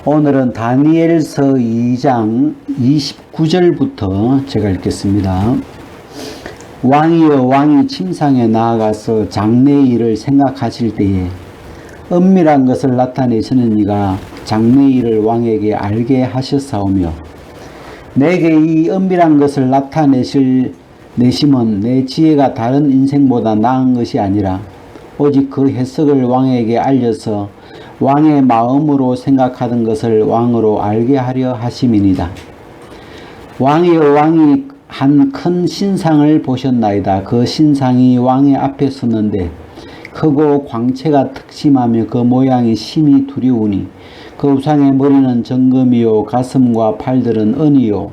오늘은 다니엘서 2장 29절부터 제가 읽겠습니다. 왕이여, 왕이 침상에 나아가서 장래의 일을 생각하실 때에 은밀한 것을 나타내시는 이가 장래의 일을 왕에게 알게 하셨사오며, 내게 이 은밀한 것을 나타내심은 내 지혜가 다른 인생보다 나은 것이 아니라 오직 그 해석을 왕에게 알려서 왕의 마음으로 생각하던 것을 왕으로 알게 하려 하심이니이다. 왕이여, 왕이 한 큰 신상을 보셨나이다. 그 신상이 왕의 앞에 섰는데 크고 광채가 특심하며 그 모양이 심히 두려우니 그 우상의 머리는 정금이요 가슴과 팔들은 은이요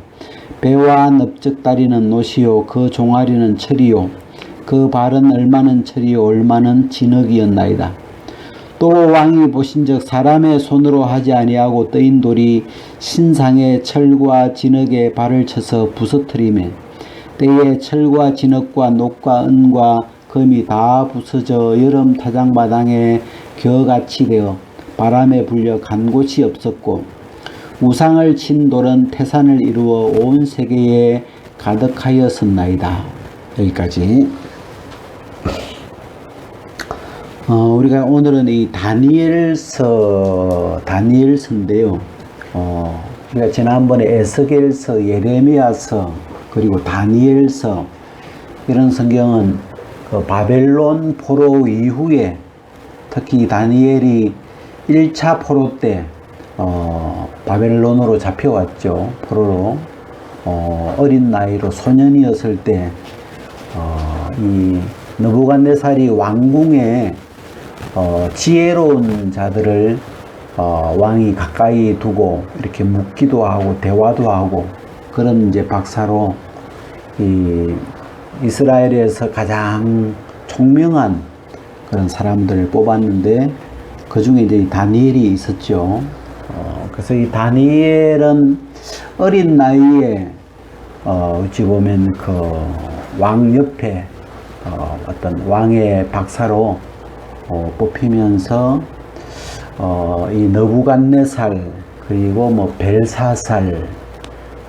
배와 넓적다리는 노시요 그 종아리는 철이요 그 발은 얼마는 철이요 얼마는 진흙이었나이다. 또 왕이 보신즉 사람의 손으로 하지 아니하고 떠인 돌이 신상의 철과 진흙에 발을 쳐서 부서뜨리매 때에 철과 진흙과 녹과 은과 금이 다 부서져 여름 타작마당에 겨같이 되어 바람에 불려 간 곳이 없었고 우상을 친 돌은 태산을 이루어 온 세계에 가득하였었나이다. 여기까지. 우리가 오늘은 이 다니엘서인데요. 우리가 지난번에 에스겔서, 예레미야서, 그리고 다니엘서, 이런 성경은 그 바벨론 포로 이후에 특히 다니엘이 1차 포로 때 바벨론으로 잡혀왔죠. 포로로. 어린 나이로 소년이었을 때 이 느부갓네살이 왕궁에 지혜로운 자들을 왕이 가까이 두고 이렇게 묻기도 하고 대화도 하고 그런 이제 박사로 이 이스라엘에서 가장 총명한 그런 사람들을 뽑았는데 그 중에 이제 다니엘이 있었죠. 그래서 이 다니엘은 어린 나이에 어찌 보면 그 왕 옆에 어떤 왕의 박사로 뽑히면서 이 느부갓네살 그리고 뭐 벨사살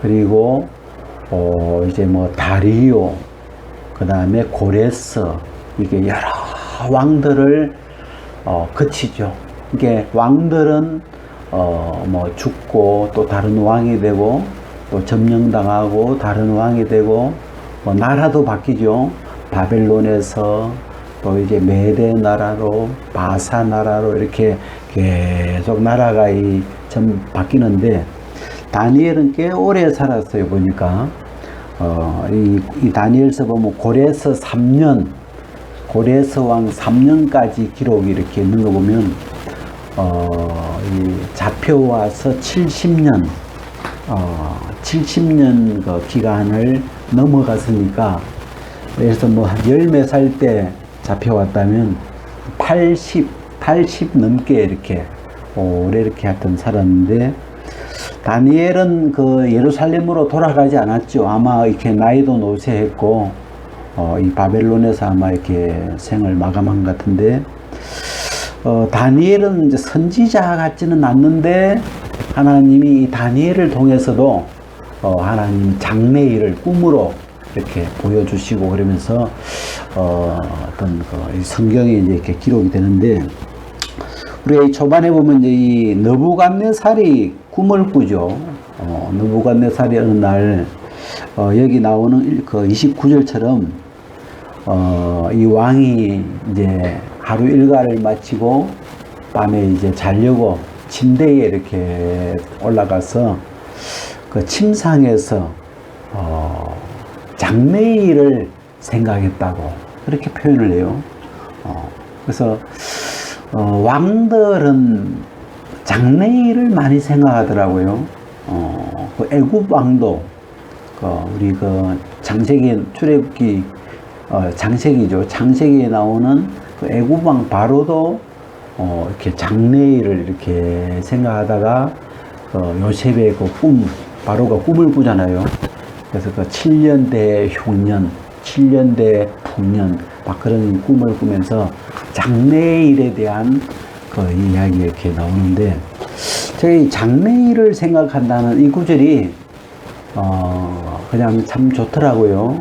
그리고 이제 뭐 다리오 그 다음에 고레스 이게 여러 왕들을 거치죠. 이게 왕들은 뭐 죽고 또 다른 왕이 되고 또 점령당하고 다른 왕이 되고 뭐 나라도 바뀌죠. 바벨론에서 또 이제 메대 나라로 바사 나라로 이렇게 계속 나라가 좀 바뀌는데 다니엘은 꽤 오래 살았어요. 보니까 이 다니엘서 보면 고레스 3년 고레스 왕 3년까지 기록이 이렇게 있는 거 보면 이 잡혀와서 70년 70년 그 기간을 넘어갔으니까 그래서 뭐 한 열몇 살 때 잡혀왔다면 80 넘게 이렇게 오래 이렇게 하여튼 살았는데 다니엘은 그 예루살렘으로 돌아가지 않았죠. 아마 이렇게 나이도 노쇠했고 이 바벨론에서 아마 이렇게 생을 마감한 것 같은데 다니엘은 이제 선지자 같지는 않는데 하나님이 이 다니엘을 통해서도 하나님 장래의 일을 꿈으로 이렇게 보여주시고 그러면서 어떤 그 성경에 이제 이렇게 기록이 되는데 우리가 이 초반에 보면 이제 이 느부갓네살이 꿈을 꾸죠. 느부갓네살이 어느 날 여기 나오는 그 29절처럼 이 왕이 이제 하루 일과를 마치고 밤에 이제 자려고 침대에 이렇게 올라가서 그 침상에서 장래의 일을 생각했다고 그렇게 표현을 해요. 그래서 왕들은 장래의 일을 많이 생각하더라고요. 그 애굽 왕도 우리 그 창세기 출애굽기 창세기죠. 창세기에 나오는 그 애굽 왕 바로도 이렇게 장래의 일을 이렇게 생각하다가 요셉의 그 꿈 바로가 꿈을 꾸잖아요. 그래서 그 7년대 흉년, 7년대 풍년 막 그런 꿈을 꾸면서 장래의 일에 대한 그 이야기 이렇게 나오는데 저희 장래일을 생각한다는 이 구절이 그냥 참 좋더라고요.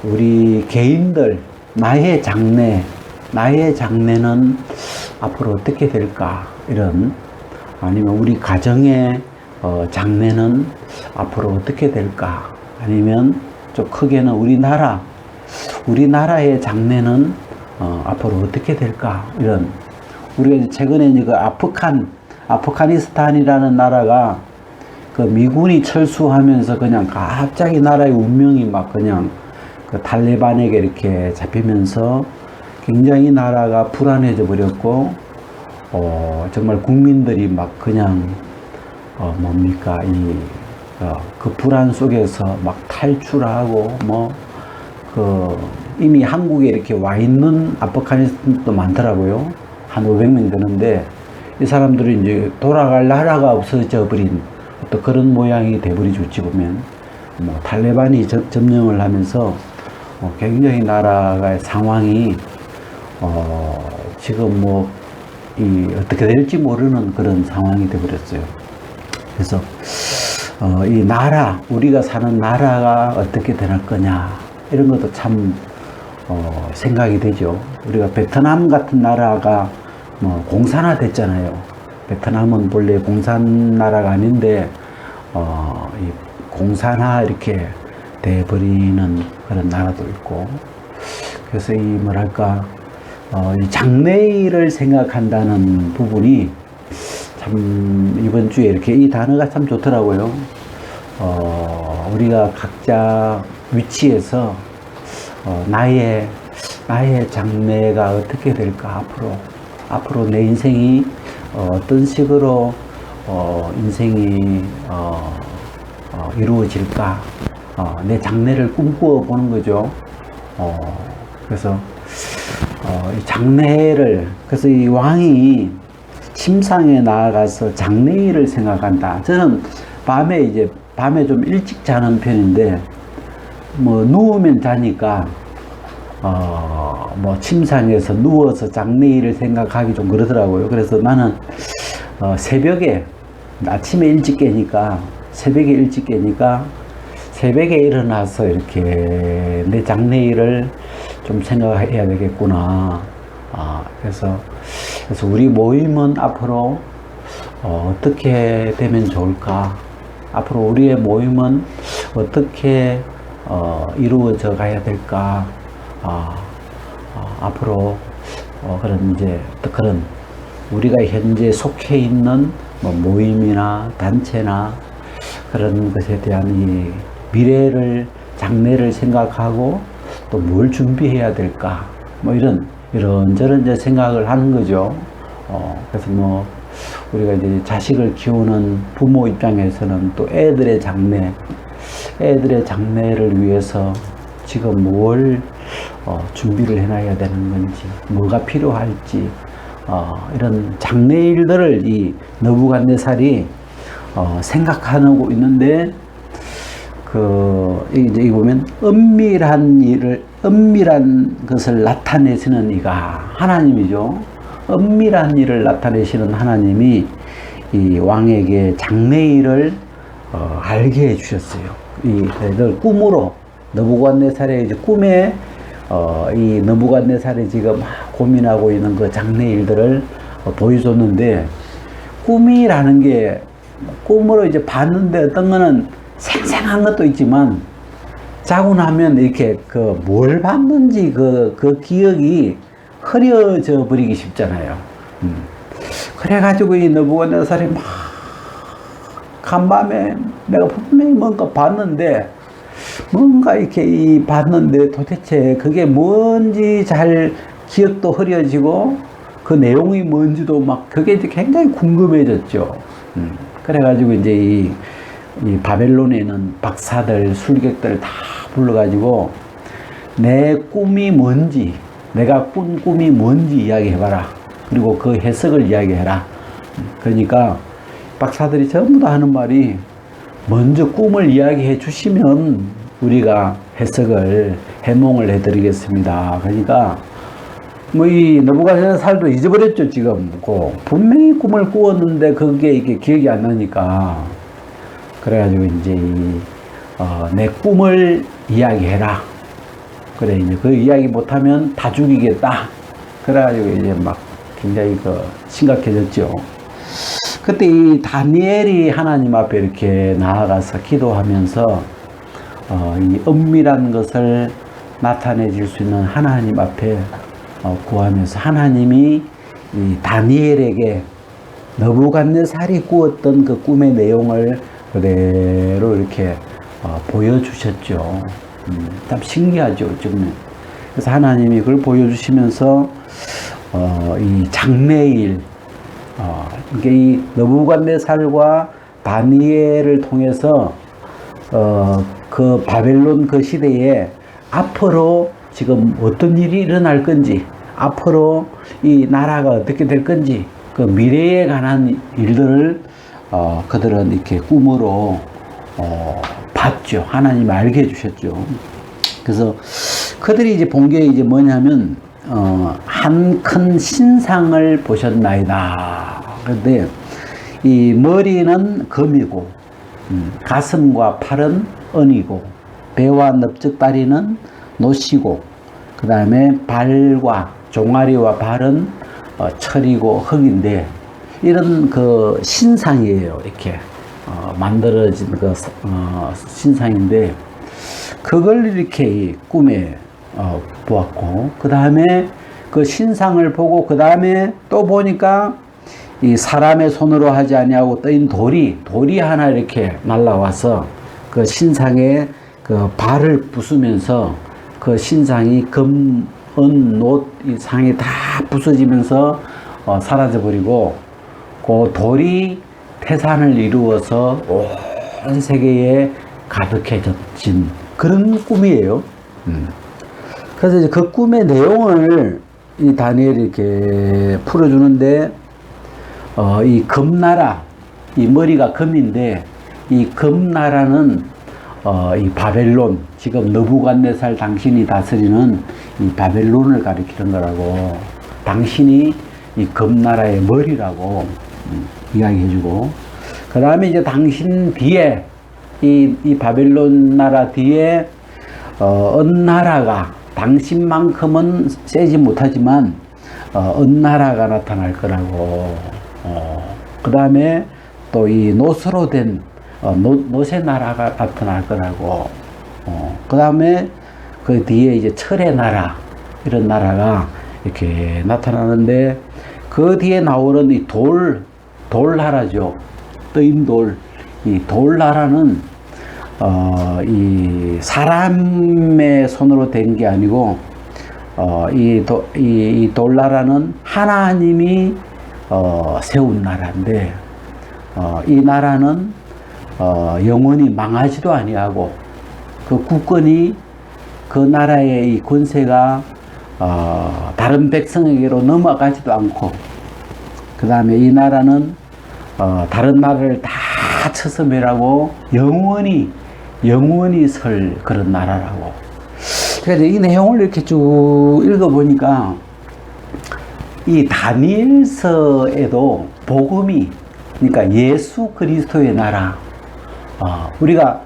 우리 개인들 나의 장래는 앞으로 어떻게 될까, 이런, 아니면 우리 가정의 장래는 앞으로 어떻게 될까, 아니면 좀 크게는 우리나라의 장래는 앞으로 어떻게 될까, 이런. 우리가 최근에 이제 그 아프가니스탄이라는 나라가 그 미군이 철수하면서 그냥 갑자기 나라의 운명이 막 그냥 그 탈레반에게 이렇게 잡히면서 굉장히 나라가 불안해져 버렸고, 정말 국민들이 막 그냥 그 불안 속에서 막 탈출하고 이미 한국에 이렇게 와 있는 아프가니스탄도 많더라고요. 한 500명 되는데, 이 사람들이 이제 돌아갈 나라가 없어져 버린 또 그런 모양이 돼버리죠. 어찌 보면 탈레반이 점령을 하면서 굉장히 나라의 상황이 지금 어떻게 될지 모르는 그런 상황이 돼버렸어요. 그래서 이 우리가 사는 나라가 어떻게 될 거냐, 이런 것도 참 생각이 되죠. 우리가 베트남 같은 나라가 공산화 됐잖아요. 베트남은 본래 공산 나라가 아닌데 이 공산화 이렇게 돼버리는 그런 나라도 있고, 그래서 이 장래일을 생각한다는 부분이 참 이번 주에 이렇게 이 단어가 참 좋더라고요. 우리가 각자 위치에서 나의 장래가 어떻게 될까, 앞으로 내 인생이 어떤 식으로 인생이 이루어질까, 내 장래를 꿈꾸어 보는 거죠. 그래서 이 장래를, 그래서 이 왕이 침상에 나아가서 장래일을 생각한다. 저는 밤에 좀 일찍 자는 편인데, 누우면 자니까 침상에서 누워서 장래일을 생각하기 좀 그러더라고요. 그래서 나는 아침에 일찍 깨니까, 새벽에 일어나서 이렇게 내 장래일을 좀 생각해야 되겠구나. 그래서 우리 모임은 앞으로 어떻게 되면 좋을까? 앞으로 우리의 모임은 어떻게 이루어져 가야 될까? 앞으로 그런 우리가 현재 속해 있는 모임이나 단체나 그런 것에 대한 이 장래를 생각하고 또 뭘 준비해야 될까, 이런저런 이제 생각을 하는 거죠. 그래서 우리가 이제 자식을 키우는 부모 입장에서는 또 애들의 장래를 위해서 지금 뭘 준비를 해놔야 되는 건지, 뭐가 필요할지, 이런 장래일들을 이 느부갓네살이 생각하고 있는데, 이제 보면 은밀한 것을 나타내시는 이가 하나님이죠. 은밀한 일을 나타내시는 하나님이 이 왕에게 장래일을 알게 해주셨어요. 이들 꿈으로, 느부갓네살의 이제 꿈에 이 느부갓네살이 지금 고민하고 있는 그 장래일들을 보여줬는데, 꿈이라는 게 꿈으로 이제 봤는데 어떤 거는 생생한 것도 있지만, 자고 나면 이렇게 뭘 봤는지 그 기억이 흐려져 버리기 쉽잖아요. 그래가지고 이 느부갓네살이 막 간밤에 내가 분명히 뭔가 봤는데, 도대체 그게 뭔지 잘 기억도 흐려지고, 그 내용이 뭔지도 그게 이제 굉장히 궁금해졌죠. 그래가지고 이제 이 바벨론에는 박사들, 술객들 다 불러가지고 내 꿈이 뭔지, 내가 꾼 꿈이 뭔지 이야기해봐라. 그리고 그 해석을 이야기해라. 그러니까 박사들이 전부 다 하는 말이, 먼저 꿈을 이야기해 주시면 우리가 해몽을 해드리겠습니다. 그러니까 뭐 이 느부갓네살도 잊어버렸죠 지금. 분명히 꿈을 꾸었는데 그게 이게 기억이 안 나니까 그래가지고 이제 내 꿈을 이야기해라. 그래 이제 그 이야기 못하면 다 죽이겠다. 그래가지고 이제 막 굉장히 심각해졌죠. 그때 이 다니엘이 하나님 앞에 이렇게 나아가서 기도하면서 이 은밀한 것을 나타내 줄 수 있는 하나님 앞에 구하면서 하나님이 이 다니엘에게 느부갓네살이 꾸었던 그 꿈의 내용을 그대로 이렇게 보여주셨죠. 참 신기하죠, 지금. 그래서 하나님이 그걸 보여주시면서 이 장래일, 이게 이 느부갓네살과 다니엘을 통해서 그 바벨론 그 시대에 앞으로 지금 어떤 일이 일어날 건지, 앞으로 이 나라가 어떻게 될 건지, 그 미래에 관한 일들을 그들은 이렇게 꿈으로 봤죠. 하나님이 알게 해주셨죠. 그래서 그들이 이제 본 게 이제 뭐냐면 한 큰 신상을 보셨나이다. 그런데 이 머리는 금이고 가슴과 팔은 은이고 배와 넓적다리는 노시고 그 다음에 발과 종아리와 발은 철이고 흙인데 이런 그 신상이에요. 이렇게 만들어진 그 신상인데 그걸 이렇게 꿈에 보았고 그 다음에 그 신상을 보고 그 다음에 또 보니까 이 사람의 손으로 하지 아니하고 떠인 돌이 하나 이렇게 날라와서 그 신상에 그 발을 부수면서 그 신상이 금, 은, 노, 이 상이 다 부서지면서 사라져버리고 그 돌이 태산을 이루어서 온 세계에 가득해진 그런 꿈이에요. 그래서 이제 그 꿈의 내용을 이 다니엘이 이렇게 풀어주는데 이 금나라, 이 머리가 금인데 이 금나라는 이 바벨론, 지금 느부갓네살 당신이 다스리는 이 바벨론을 가리키는 거라고, 당신이 이 금나라의 머리라고 이야기해주고, 그 다음에 이제 당신 뒤에 이 바벨론 나라 뒤에 은나라가 당신만큼은 세지 못하지만 은나라가 나타날 거라고, 그 다음에 또 이 노스로 된 노세 나라가 나타날 거라고, 그 다음에 그 뒤에 이제 철의 나라, 이런 나라가 이렇게 나타나는데 그 뒤에 나오는 이 돌나라죠. 뜨인 돌. 이 돌나라는 이 사람의 손으로 된 게 아니고 이 돌나라는 하나님이 세운 나라인데 이 나라는 영원히 망하지도 아니하고 그 국권이 그 나라의 이 권세가 다른 백성에게로 넘어가지도 않고 그 다음에 이 나라는 다른 나라를 다 쳐서 멸하고 영원히 설 그런 나라라고. 그래서 이 내용을 이렇게 쭉 읽어보니까 이 다니엘서에도 복음이, 그러니까 예수 그리스도의 나라, 우리가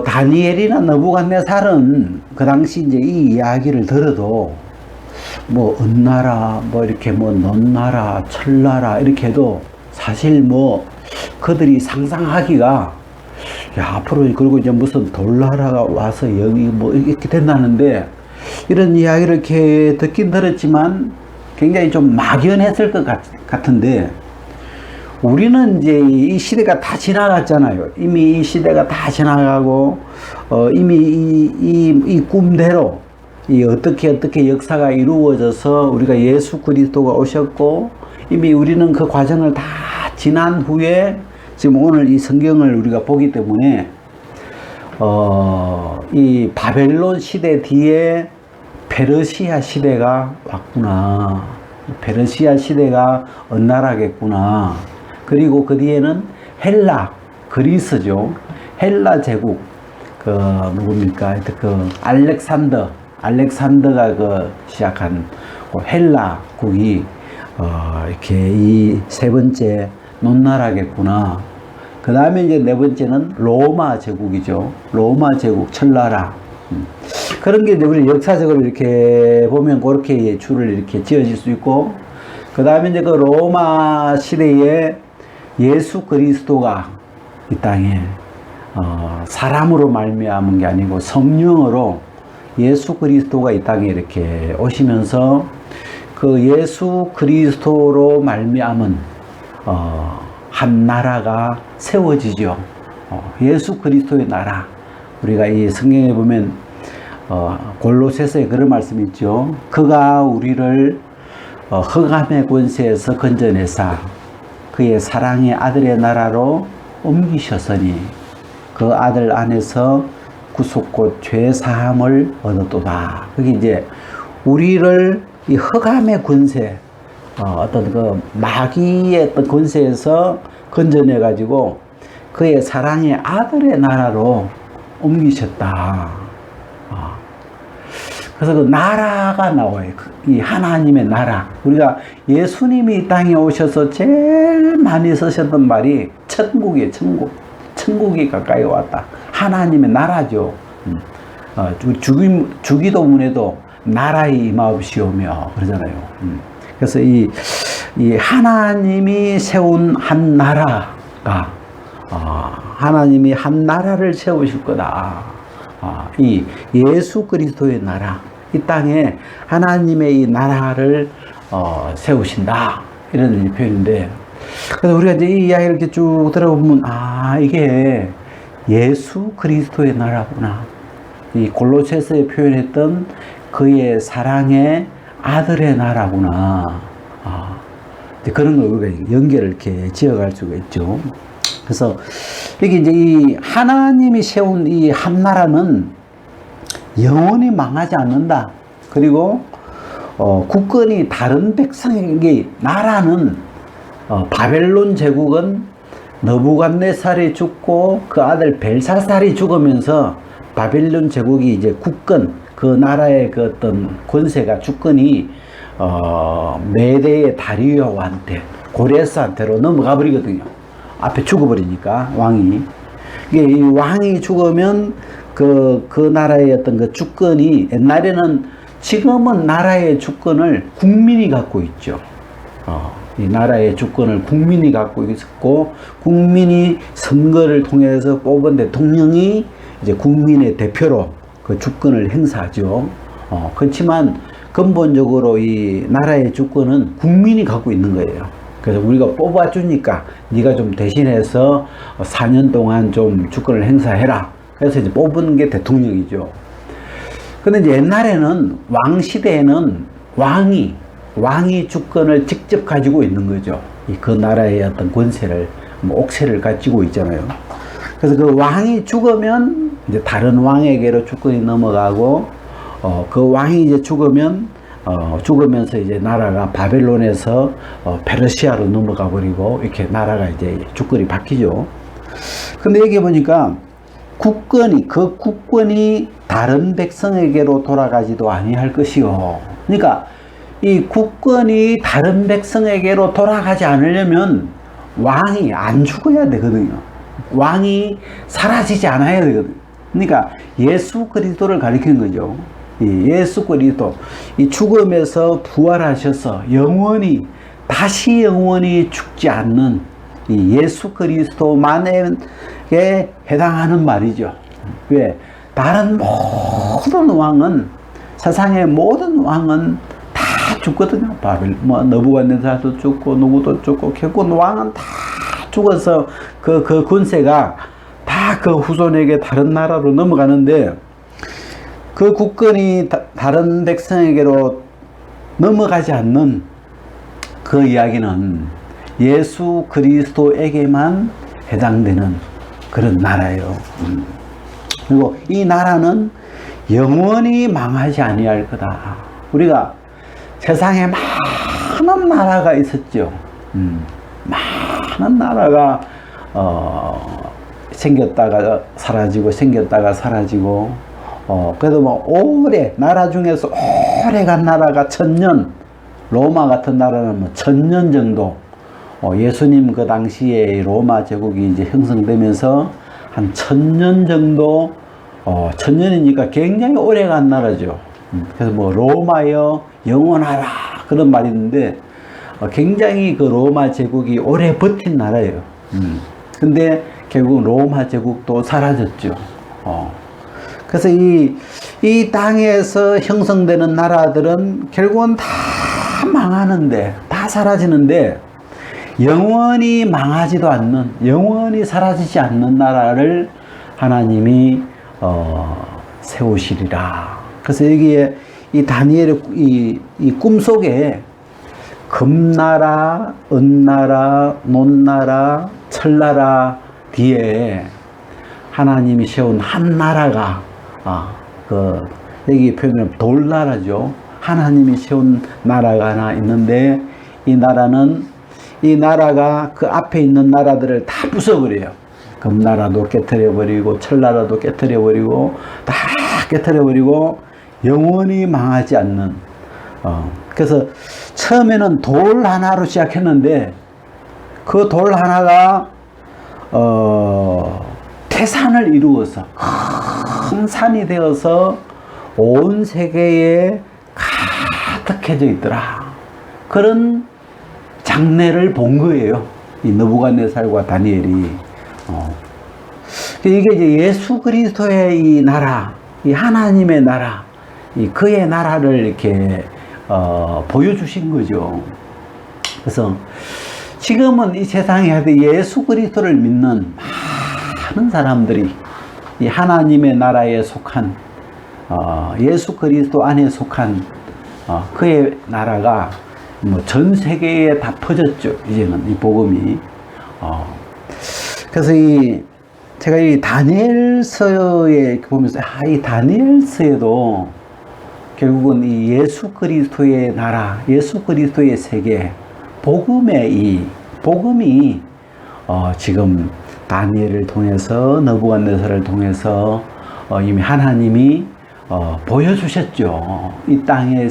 다니엘이나 느부갓네살은 그 당시 이제 이 이야기를 들어도 뭐 은나라, 뭐 이렇게 뭐 논나라, 철나라 이렇게 해도 사실 뭐 그들이 상상하기가, 야 앞으로 그리고 이제 무슨 돌나라가 와서 여기 뭐 이렇게 된다는데, 이런 이야기를 이렇게 듣긴 들었지만 굉장히 좀 막연했을 것 같은데, 우리는 이제 이 시대가 다 지나갔잖아요. 이미 이 시대가 다 지나가고 이미 이 꿈대로 어떻게 역사가 이루어져서 우리가 예수 그리스도가 오셨고, 이미 우리는 그 과정을 다 지난 후에 지금 오늘 이 성경을 우리가 보기 때문에 이 바벨론 시대 뒤에 페르시아 시대가 왔구나, 페르시아 시대가 은나라겠구나, 그리고 그 뒤에는 헬라, 그리스죠. 헬라 제국, 누굽니까? 알렉산더 알렉산더가 시작한 헬라국이 이렇게 이 세 번째 논나라겠구나. 그 다음에 이제 네 번째는 로마 제국이죠. 로마 제국, 철나라. 그런 게 이제 우리 역사적으로 이렇게 보면 그렇게 줄을 이렇게 지어질 수 있고, 그 다음에 이제 그 로마 시대에 예수 그리스도가 이 땅에 사람으로 말미암은 게 아니고 성령으로 예수 그리스도가 이 땅에 이렇게 오시면서 그 예수 그리스도로 말미암은 한 나라가 세워지죠. 예수 그리스도의 나라. 우리가 이 성경에 보면 골로새서에 그런 말씀이 있죠. 그가 우리를 흑암의 권세에서 건져내사 그의 사랑의 아들의 나라로 옮기셨으니 그 아들 안에서 구속 곧 죄 사함을 얻었도다. 그게 이제 우리를 이 흑암의 권세, 어떤 그 마귀의 어떤 권세에서 건져내 가지고 그의 사랑의 아들의 나라로 옮기셨다. 그래서 그 나라가 나와요. 이 하나님의 나라. 우리가 예수님이 이 땅에 오셔서 제일 많이 쓰셨던 말이 천국이에요. 천국. 천국이 가까이 왔다. 하나님의 나라죠. 주기도문에도 나라의 임하옵시오며 그러잖아요. 그래서 이 하나님이 세운 한 나라가 하나님이 한 나라를 세우실 거다. 이 예수 그리스도의 나라, 이 땅에 하나님의 이 나라를 세우신다. 이런 표현인데, 그래서 우리가 이제 이 이야기를 이렇게 쭉 들어보면, 이게 예수 그리스도의 나라구나. 이 골로새서에 표현했던 그의 사랑의 아들의 나라구나. 그런 걸 우리가 연결을 이렇게 지어갈 수가 있죠. 그래서 이게 이제 이 하나님이 세운 이 한 나라는 영원히 망하지 않는다. 그리고 국권이 다른 백성에게, 나라는 바벨론 제국은 느부갓네살이 죽고 그 아들 벨사살이 죽으면서 바벨론 제국이 이제 국권, 그 나라의 그 어떤 권세가, 주권이 메대의 다리오한테, 고레스한테로 넘어가 버리거든요. 앞에 죽어버리니까 왕이. 이게 이 왕이 죽으면 그 나라의 어떤 그 주권이, 옛날에는, 지금은 나라의 주권을 국민이 갖고 있죠. 이 나라의 주권을 국민이 갖고 있었고, 국민이 선거를 통해서 뽑은 대통령이 이제 국민의 대표로 그 주권을 행사하죠. 그렇지만 근본적으로 이 나라의 주권은 국민이 갖고 있는 거예요. 그래서 우리가 뽑아주니까 네가 좀 대신해서 4년 동안 좀 주권을 행사해라. 그래서 이제 뽑은 게 대통령이죠. 근데 이제 옛날에는, 왕 시대에는 왕이 주권을 직접 가지고 있는 거죠. 그 나라의 어떤 권세를, 옥세를 가지고 있잖아요. 그래서 그 왕이 죽으면 이제 다른 왕에게로 주권이 넘어가고, 그 왕이 이제 죽으면서 이제 나라가 바벨론에서 페르시아로 넘어가 버리고, 이렇게 나라가 이제 주권이 바뀌죠. 근데 여기 보니까 그 국권이 다른 백성에게로 돌아가지도 아니할 것이요. 그러니까 이 국권이 다른 백성에게로 돌아가지 않으려면 왕이 안 죽어야 되거든요. 왕이 사라지지 않아야 되거든요. 그러니까 예수 그리스도를 가리키는 거죠. 이 예수 그리스도, 이 죽음에서 부활하셔서 다시 영원히 죽지 않는 이 예수 그리스도만에 해당하는 말이죠. 왜? 다른 모든 왕은, 세상의 모든 왕은 다 죽거든요. 느부갓네살도 죽고, 누구도 죽고, 결국 왕은 다 죽어서 그 권세가 다 그 후손에게 다른 나라로 넘어가는데, 그 국권이 다른 백성에게로 넘어가지 않는 그 이야기는 예수 그리스도에게만 해당되는 그런 나라예요. 그리고 이 나라는 영원히 망하지 아니할 거다. 우리가 세상에 많은 나라가 있었죠. 많은 나라가 생겼다가 사라지고, 생겼다가 사라지고, 그래도 뭐 오래 나라 중에서 오래 간 나라가 1000년, 로마 같은 나라는 뭐 1000년 정도, 예수님 그 당시에 로마 제국이 이제 형성되면서 한 1000년 정도, 1000년이니까 굉장히 오래 간 나라죠. 그래서 뭐 로마여 영원하라 그런 말이 있는데, 굉장히 그 로마 제국이 오래 버틴 나라예요. 근데 결국 로마 제국도 사라졌죠. 그래서 이 땅에서 형성되는 나라들은 결국은 다 망하는데, 다 사라지는데, 영원히 망하지도 않는, 영원히 사라지지 않는 나라를 하나님이 세우시리라. 그래서 여기에 이 다니엘의 이 꿈속에 금나라, 은나라, 논나라, 철나라 뒤에 하나님이 세운 한 나라가, 여기 표현은 돌나라죠. 하나님이 세운 나라가 하나 있는데, 이 나라가 그 앞에 있는 나라들을 다 부숴버려요. 금나라도 깨트려버리고, 철나라도 깨트려버리고, 다 깨트려버리고, 영원히 망하지 않는, 그래서 처음에는 돌 하나로 시작했는데, 그 돌 하나가, 태산을 이루어서, 큰 산이 되어서 온 세계에 가득해져 있더라. 그런 장래를 본 거예요. 이 느부갓네살과 다니엘이. 이게 이제 예수 그리스도의 이 나라, 이 하나님의 나라, 이 그의 나라를 이렇게 보여주신 거죠. 그래서 지금은 이 세상에 예수 그리스도를 믿는 많은 사람들이 이 하나님의 나라에 속한, 예수 그리스도 안에 속한 그의 나라가 뭐 전 세계에 다 퍼졌죠. 이제는 이 복음이. 그래서 제가 이 다니엘서에 보면서, 이 다니엘서에도 결국은 이 예수 그리스도의 나라, 예수 그리스도의 세계, 복음이 지금 다니엘을 통해서, 느부갓네살을 통해서 이미 하나님이 보여주셨죠. 이 땅에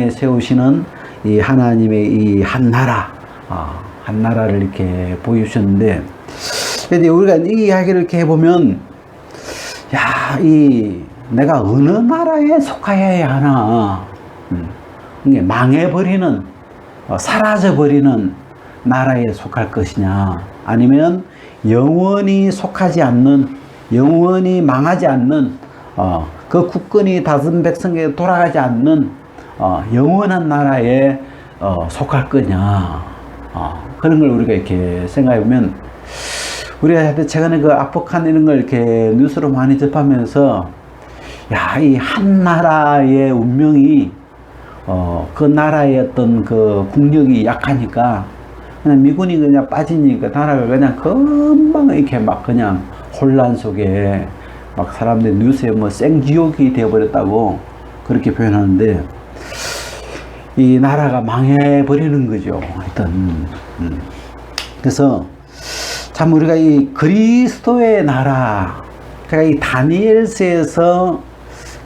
세우시는 이 하나님의 이 한 나라, 한 나라를 이렇게 보여주셨는데, 근데 우리가 이 이야기를 이렇게 해보면, 내가 어느 나라에 속하여야 하나, 망해버리는, 사라져버리는 나라에 속할 것이냐, 아니면 영원히 속하지 않는, 영원히 망하지 않는, 그 국권이 다스린 백성에게 돌아가지 않는 영원한 나라에 속할 거냐, 그런 걸 우리가 이렇게 생각해 보면, 우리가 최근에 그 아포칸 이런 걸 이렇게 뉴스로 많이 접하면서, 이 한 나라의 운명이, 그 나라의 어떤 그 국력이 약하니까, 그냥 미군이 그냥 빠지니까 나라가 그냥 금방 이렇게 막 그냥 혼란 속에 막 사람들 뉴스에 뭐 생지옥이 되어버렸다고 그렇게 표현하는데, 이 나라가 망해버리는 거죠. 하여튼. 그래서 참 우리가 이 그리스도의 나라, 제가 이 다니엘서에서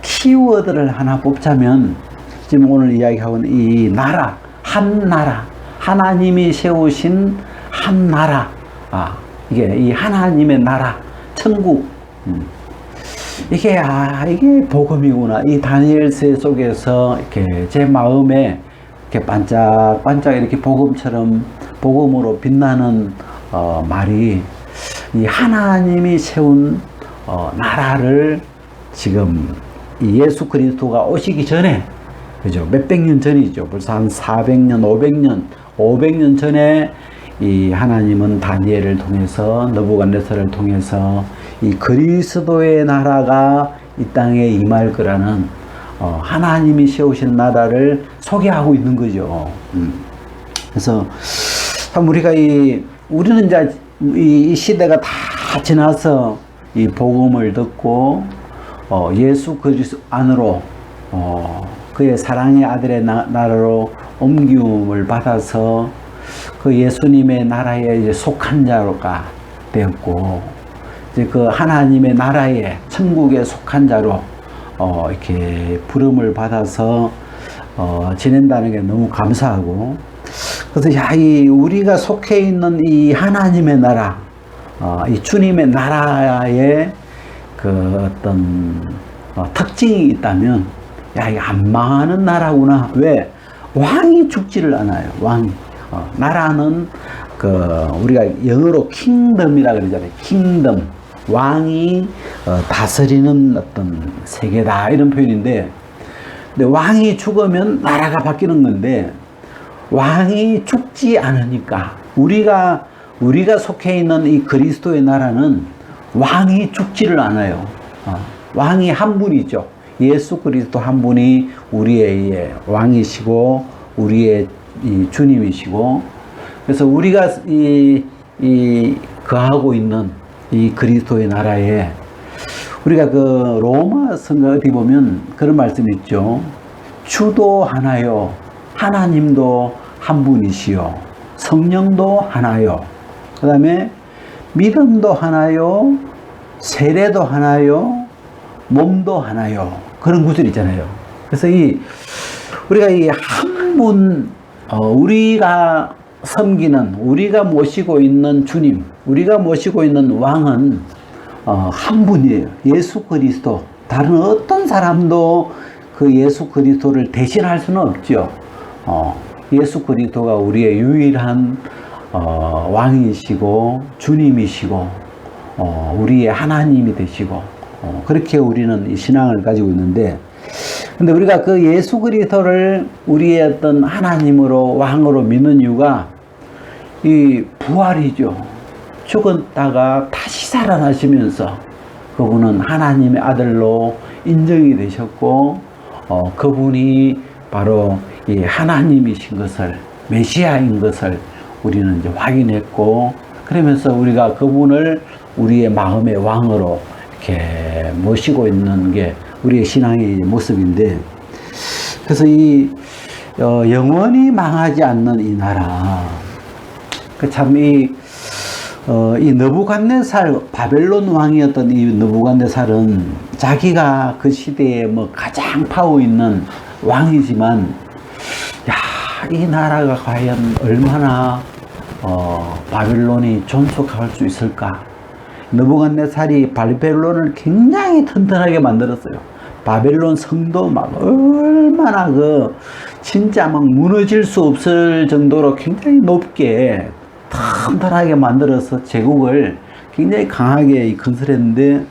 키워드를 하나 뽑자면, 지금 오늘 이야기하고 있는 이 나라, 한 나라, 하나님이 세우신 한 나라, 이게 이 하나님의 나라, 천국, 이게 복음이구나. 이 다니엘서 속에서 이렇게 제 마음에 이렇게 반짝반짝 이렇게 복음으로 빛나는 말이, 이 하나님이 세운 나라를 지금 이 예수 그리스도가 오시기 전에, 그죠? 몇백 년 전이죠. 벌써 한 400년, 500년 전에 이 하나님은 다니엘을 통해서, 느부갓네살을 통해서 이 그리스도의 나라가 이 땅에 임할 거라는 하나님이 세우신 나라를 소개하고 있는 거죠. 그래서 참 우리가 우리는 이제 이 시대가 다 지나서 이 복음을 듣고 예수 그리스도 안으로, 그의 사랑의 아들의 나라로 옮김을 받아서 그 예수님의 나라에 이제 속한 자가 되었고, 이제 그 하나님의 나라에 천국에 속한 자로 이렇게 부름을 받아서 지낸다는 게 너무 감사하고, 그래서 이 우리가 속해 있는 이 하나님의 나라, 이 주님의 나라의 그 어떤 특징이 있다면, 이게 안 망하는 나라구나. 왜? 왕이 죽지를 않아요. 왕이. 나라는 우리가 영어로 킹덤이라 그러잖아요. 킹덤. 왕이 다스리는 어떤 세계다, 이런 표현인데, 근데 왕이 죽으면 나라가 바뀌는 건데, 왕이 죽지 않으니까 우리가 속해 있는 이 그리스도의 나라는 왕이 죽지를 않아요. 왕이 한 분이죠. 예수 그리스도 한 분이 우리의 왕이시고 우리의 이 주님이시고, 그래서 우리가 거하고 있는 이 그리스도의 나라에, 우리가 그 로마서가 어디 보면 그런 말씀이 있죠. 주도 하나요, 하나님도 한 분이시요, 성령도 하나요, 그 다음에 믿음도 하나요, 세례도 하나요, 몸도 하나요. 그런 구절 있잖아요. 그래서 우리가 이 한 분, 우리가 섬기는, 우리가 모시고 있는 주님, 우리가 모시고 있는 왕은 한 분이에요. 예수 그리스도. 다른 어떤 사람도 그 예수 그리스도를 대신할 수는 없죠. 예수 그리스도가 우리의 유일한 왕이시고 주님이시고 우리의 하나님이 되시고, 그렇게 우리는 이 신앙을 가지고 있는데, 근데 우리가 그 예수 그리스도를 우리의 어떤 하나님으로, 왕으로 믿는 이유가 이 부활이죠. 죽었다가 다시 살아나시면서 그분은 하나님의 아들로 인정이 되셨고, 그분이 바로 이 하나님이신 것을, 메시아인 것을 우리는 이제 확인했고, 그러면서 우리가 그분을 우리의 마음의 왕으로 이렇게 모시고 있는 게 우리의 신앙의 모습인데, 그래서 영원히 망하지 않는 이 나라, 이 느부갓네살, 바벨론 왕이었던 이 느부갓네살은 자기가 그 시대에 가장 파워 있는 왕이지만, 이 나라가 과연 얼마나 바벨론이 존속할 수 있을까? 느부갓네살이 바벨론을 굉장히 튼튼하게 만들었어요. 바벨론 성도 얼마나 진짜 무너질 수 없을 정도로 굉장히 높게 튼튼하게 만들어서 제국을 굉장히 강하게 건설했는데,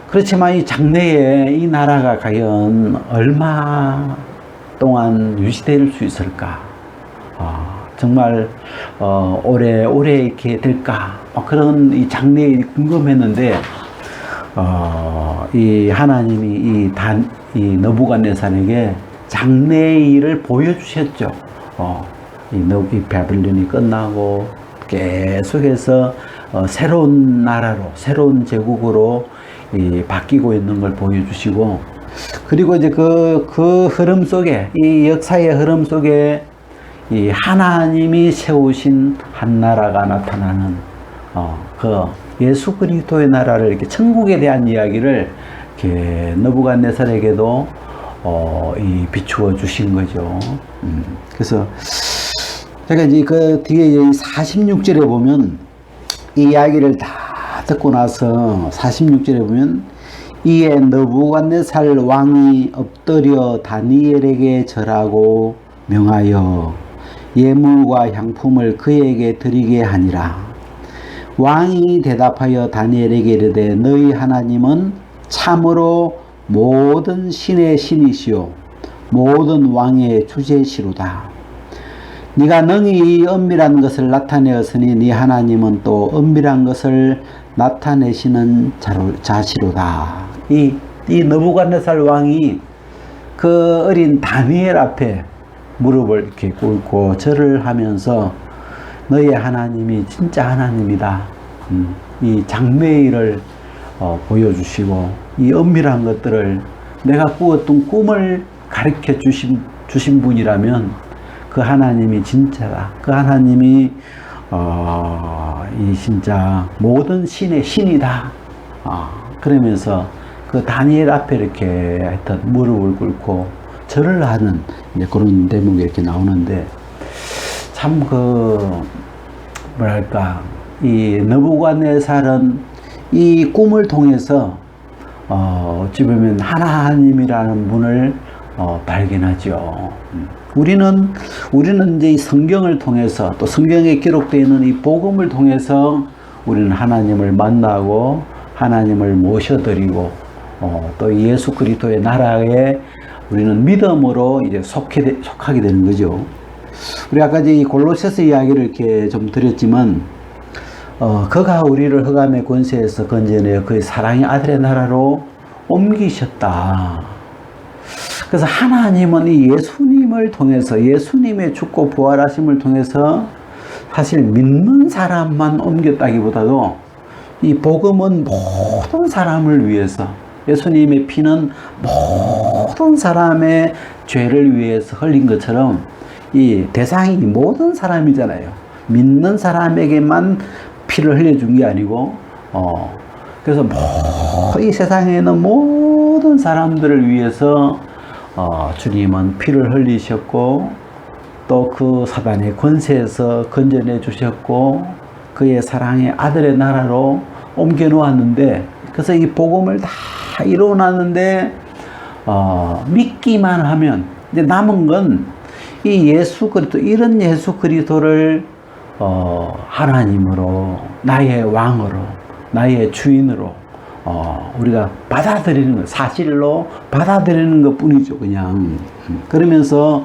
그렇지만 이 장래에 이 나라가 과연 얼마 동안 유지될 수 있을까? 정말 오래 이렇게 될까? 그런 이 장래에 궁금했는데, 이 하나님이 이 느부갓네살에게 장래의 일을 보여주셨죠. 이 바벨론이 끝나고 계속해서 새로운 나라로, 새로운 제국으로 바뀌고 있는 걸 보여주시고, 그리고 이제 그 흐름 속에, 이 역사의 흐름 속에 이 하나님이 세우신 한 나라가 나타나는 그 예수 그리스도의 나라를, 이렇게 천국에 대한 이야기를 이렇게 느부갓네살에게도 비추어 주신 거죠. 그래서 제가 이제 그 뒤에 46절에 보면 이 이야기를 다 듣고 나서 46절에 보면, 이에 느부갓네살 왕이 엎드려 다니엘에게 절하고 명하여 예물과 향품을 그에게 드리게 하니라. 왕이 대답하여 다니엘에게 이르되, 너희 하나님은 참으로 모든 신의 신이시요 모든 왕의 주제시로다. 네가 능히 이 은밀한 것을 나타내었으니 네 하나님은 또 은밀한 것을 나타내시는 자시로다. 이 느부갓네살 왕이 그 어린 다니엘 앞에 무릎을 이렇게 꿇고 절을 하면서, 너의 하나님이 진짜 하나님이다. 이 장래의 일을 보여주시고, 이 은밀한 것들을, 내가 꾸었던 꿈을 가르쳐 주신 분이라면 그 하나님이 진짜다. 그 하나님이 이 진짜 모든 신의 신이다. 그러면서 그 다니엘 앞에 이렇게 하여튼 무릎을 꿇고 절을 하는 이제 그런 대목이 이렇게 나오는데, 참 뭐랄까, 이 느부갓네살은 이 꿈을 통해서 어찌 보면 하나님이라는 분을 발견하죠. 우리는 이제 이 성경을 통해서, 또 성경에 기록되어 있는 이 복음을 통해서 우리는 하나님을 만나고 하나님을 모셔드리고 또 예수 그리스도의 나라에 우리는 믿음으로 이제 속하게 되는 거죠. 우리 아까 이 골로새서 이야기를 이렇게 좀 드렸지만, 그가 우리를 흑암의 권세에서 건져내어 그의 사랑의 아들의 나라로 옮기셨다. 그래서 하나님은 이 예수님을 통해서, 예수님의 죽고 부활하심을 통해서 사실 믿는 사람만 옮겼다기보다도 이 복음은 모든 사람을 위해서, 예수님의 피는 모든 사람의 죄를 위해서 흘린 것처럼 이 대상이 모든 사람이잖아요. 믿는 사람에게만 피를 흘려준 게 아니고, 그래서 이 세상에는 모든 사람들을 위해서 주님은 피를 흘리셨고, 또 그 사단의 권세에서 건져내 주셨고, 그의 사랑의 아들의 나라로 옮겨 놓았는데, 그래서 이 복음을 다 이루어놨는데, 믿기만 하면, 이제 남은 건 이 예수 그리스도, 이런 예수 그리스도를 하나님으로, 나의 왕으로, 나의 주인으로 우리가 받아들이는 것, 사실로 받아들이는 것 뿐이죠, 그냥. 그러면서,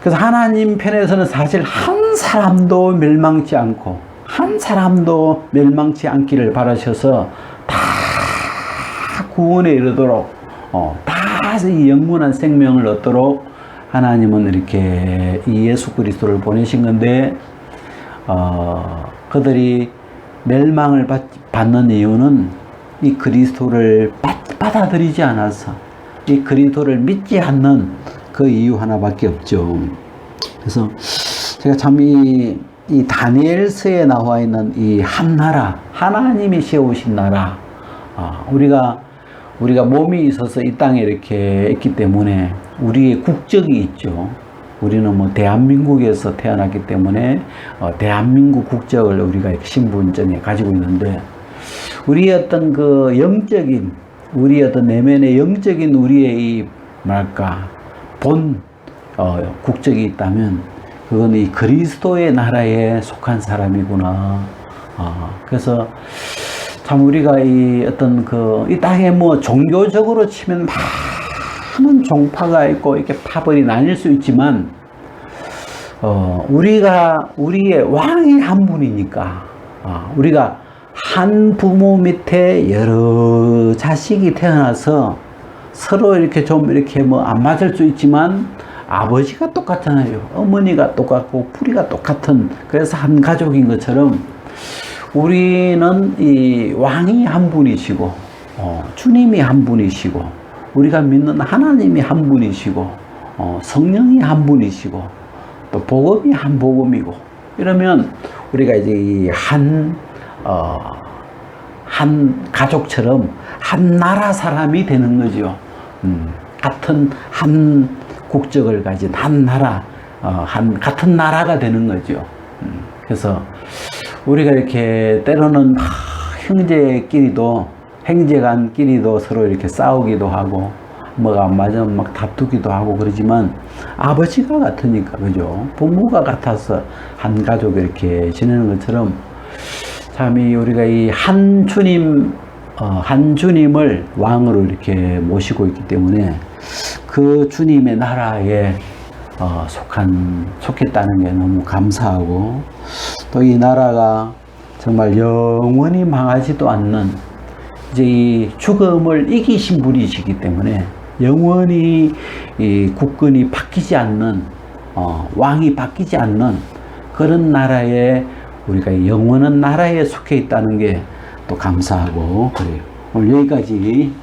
그래서 하나님 편에서는 사실 한 사람도 멸망치 않고, 한 사람도 멸망치 않기를 바라셔서 다 구원에 이르도록, 다 이 영원한 생명을 얻도록 하나님은 이렇게 이 예수 그리스도를 보내신 건데, 그들이 멸망을 받는 이유는 이 그리스도를 받아들이지 않아서, 이 그리스도를 믿지 않는 그 이유 하나밖에 없죠. 그래서 제가 참 이 다니엘서에 나와 있는 이 한 나라, 하나님이 세우신 나라, 우리가 몸이 있어서 이 땅에 이렇게 있기 때문에 우리의 국적이 있죠. 우리는 뭐 대한민국에서 태어났기 때문에 대한민국 국적을 우리가 신분증에 가지고 있는데, 우리의 어떤 그 영적인, 우리의 어떤 내면의 영적인 우리의 이 뭐랄까 본 국적이 있다면 그건 이 그리스도의 나라에 속한 사람이구나. 그래서 참 우리가 이 어떤 이 땅에 뭐 종교적으로 치면 많은 종파가 있고 이렇게 파벌이 나뉠 수 있지만, 우리의 왕이 한 분이니까, 우리가 한 부모 밑에 여러 자식이 태어나서 서로 이렇게 좀 이렇게 뭐 안 맞을 수 있지만 아버지가 똑같잖아요. 어머니가 똑같고 뿌리가 똑같은, 그래서 한 가족인 것처럼 우리는 이 왕이 한 분이시고, 주님이 한 분이시고, 우리가 믿는 하나님이 한 분이시고, 성령이 한 분이시고, 또 복음이 한 복음이고, 이러면 우리가 이제 이 한 가족처럼 한 나라 사람이 되는 거죠. 같은 한 국적을 가진 한 나라, 같은 나라가 되는 거죠. 그래서 우리가 이렇게 때로는 형제간끼리도 서로 이렇게 싸우기도 하고, 뭐가 안 맞으면 막 다투기도 하고 그러지만, 아버지가 같으니까, 그죠? 부모가 같아서 한 가족 이렇게 지내는 것처럼, 참 우리가 이 한 주님을 왕으로 이렇게 모시고 있기 때문에 그 주님의 나라에 속했다는 게 너무 감사하고, 또 이 나라가 정말 영원히 망하지도 않는, 이제 이 죽음을 이기신 분이시기 때문에 영원히 이 국권이 바뀌지 않는, 왕이 바뀌지 않는 그런 나라에, 우리가 영원한 나라에 속해 있다는 게 또 감사하고 그래요. 오늘 여기까지.